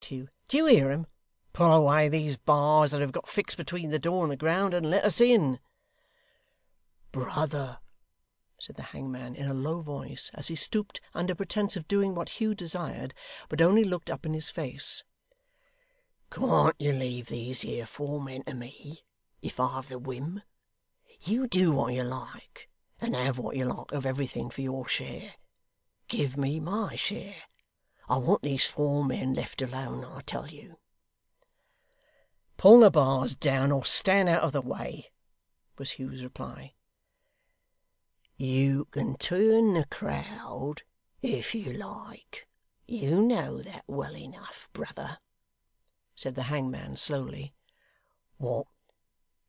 Hugh. Do you hear 'em? Pull away these bars that have got fixed between the door and the ground, and let us in.' 'Brother,' said the hangman in a low voice, as he stooped under pretence of doing what Hugh desired, but only looked up in his face, 'can't you leave these here four men to me, if I've the whim? You do what you like, and have what you like of everything for your share. Give me my share. I want these four men left alone, I tell you.' 'Pull the bars down, or stand out of the way,' was Hugh's reply. 'You can turn the crowd, if you like. You know that well enough, brother,' said the hangman slowly. 'What,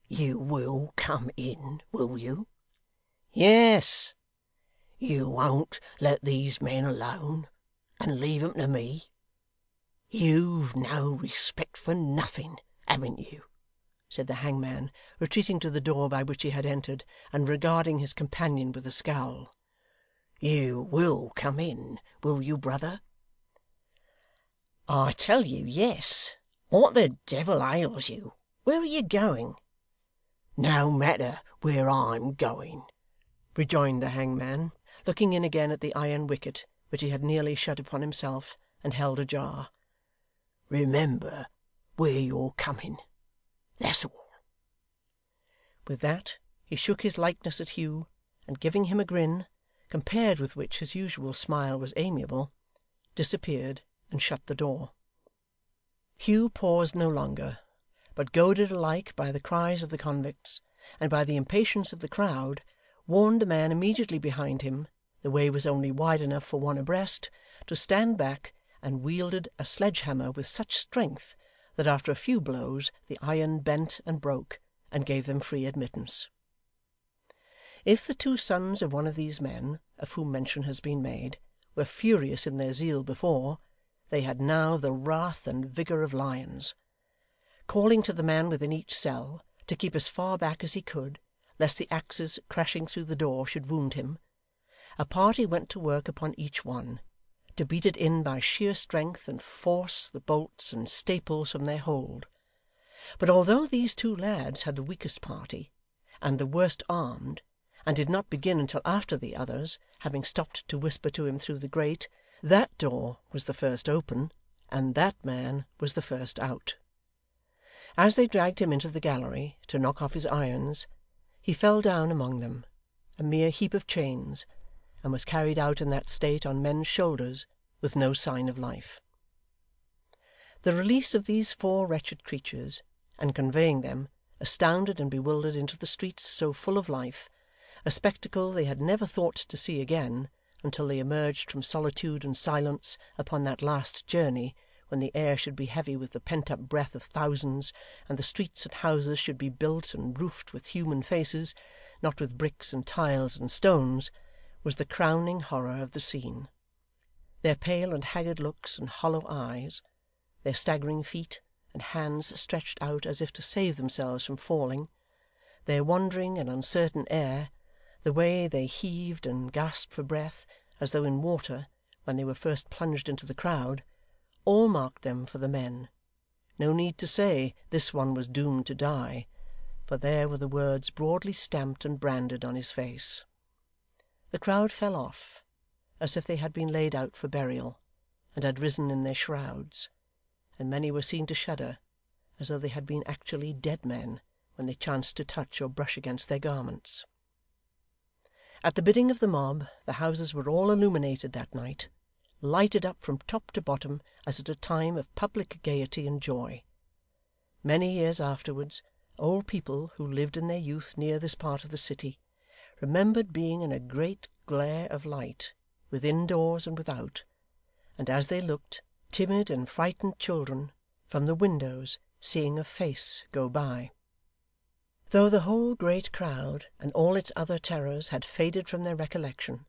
you will come in, will you?' 'Yes.' 'You won't let these men alone, and leave 'em to me? You've no respect for nothing, haven't you?' said the hangman, retreating to the door by which he had entered, and regarding his companion with a scowl. 'You will come in, will you, brother?' 'I tell you, yes. What the devil ails you? Where are you going?' 'No matter where I'm going,' rejoined the hangman, looking in again at the iron wicket, which he had nearly shut upon himself, and held ajar. 'Remember where you're coming. That's all.' With that, he shook his likeness at Hugh, and giving him a grin, compared with which his usual smile was amiable, disappeared and shut the door. Hugh paused no longer, but goaded alike by the cries of the convicts, and by the impatience of the crowd, warned the man immediately behind him the way was only wide enough for one abreast, to stand back, and wielded a sledge-hammer with such strength that after a few blows the iron bent and broke, and gave them free admittance. If the two sons of one of these men, of whom mention has been made, were furious in their zeal before, they had now the wrath and vigour of lions. Calling to the man within each cell to keep as far back as he could, lest the axes crashing through the door should wound him, a party went to work upon each one, to beat it in by sheer strength, and force the bolts and staples from their hold. But although these two lads had the weakest party, and the worst armed, and did not begin until after the others, having stopped to whisper to him through the grate, that door was the first open, and that man was the first out. As they dragged him into the gallery to knock off his irons, he fell down among them, a mere heap of chains, and was carried out in that state on men's shoulders, with no sign of life. The release of these four wretched creatures, and conveying them, astounded and bewildered, into the streets so full of life, a spectacle they had never thought to see again, until they emerged from solitude and silence upon that last journey, when the air should be heavy with the pent-up breath of thousands, and the streets and houses should be built and roofed with human faces, not with bricks and tiles and stones, was the crowning horror of the scene. Their pale and haggard looks and hollow eyes, their staggering feet, and hands stretched out as if to save themselves from falling, their wandering and uncertain air, the way they heaved and gasped for breath, as though in water, when they were first plunged into the crowd, all marked them for the men. No need to say, this one was doomed to die, for there were the words broadly stamped and branded on his face. The crowd fell off, as if they had been laid out for burial, and had risen in their shrouds, and many were seen to shudder, as though they had been actually dead men, when they chanced to touch or brush against their garments. At the bidding of the mob, the houses were all illuminated that night, lighted up from top to bottom as at a time of public gaiety and joy. Many years afterwards, old people who lived in their youth near this part of the city, remembered being in a great glare of light, within doors and without, and as they looked, timid and frightened children, from the windows, seeing a face go by. Though the whole great crowd and all its other terrors had faded from their recollection,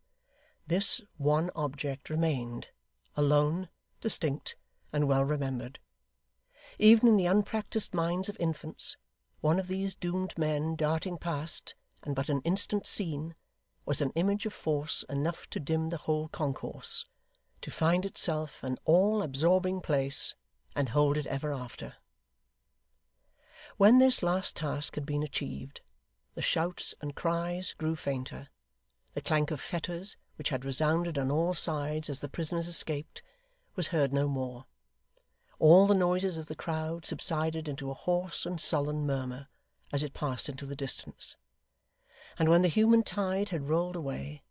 this one object remained, alone, distinct, and well remembered. Even in the unpractised minds of infants, one of these doomed men darting past, and but an instant seen, was an image of force enough to dim the whole concourse, to find itself an all-absorbing place, and hold it ever after. When this last task had been achieved, the shouts and cries grew fainter, the clank of fetters, which had resounded on all sides as the prisoners escaped, was heard no more. All the noises of the crowd subsided into a hoarse and sullen murmur, as it passed into the distance; and when the human tide had rolled away,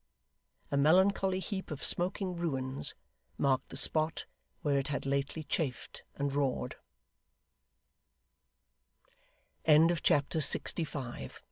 a melancholy heap of smoking ruins marked the spot where it had lately chafed and roared. Chapter 65.